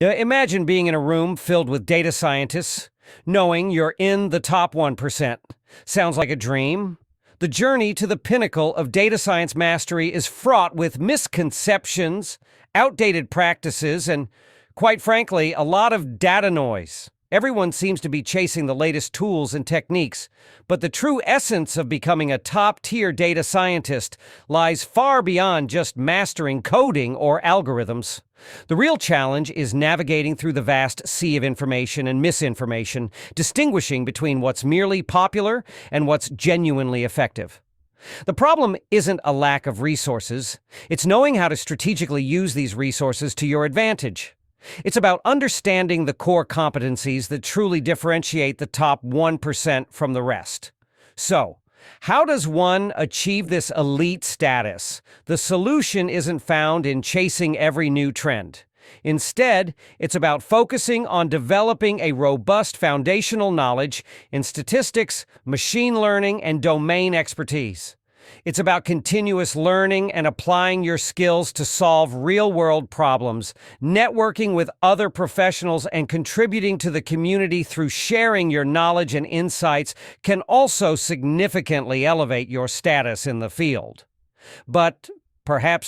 Imagine being in a room filled with data scientists, knowing you're in the top 1%. Sounds like a dream? The journey to the pinnacle of data science mastery is fraught with misconceptions, outdated practices, and, quite frankly, a lot of data noise. Everyone seems to be chasing the latest tools and techniques, but the true essence of becoming a top-tier data scientist lies far beyond just mastering coding or algorithms. The real challenge is navigating through the vast sea of information and misinformation, distinguishing between what's merely popular and what's genuinely effective. The problem isn't a lack of resources, it's knowing how to strategically use these resources to your advantage. It's about understanding the core competencies that truly differentiate the top 1% from the rest. So, how does one achieve this elite status? The solution isn't found in chasing every new trend. Instead, it's about focusing on developing a robust foundational knowledge in statistics, machine learning, and domain expertise. It's about continuous learning and applying your skills to solve real-world problems, networking with other professionals, and contributing to the community through sharing your knowledge and insights can also significantly elevate your status in the field. But perhaps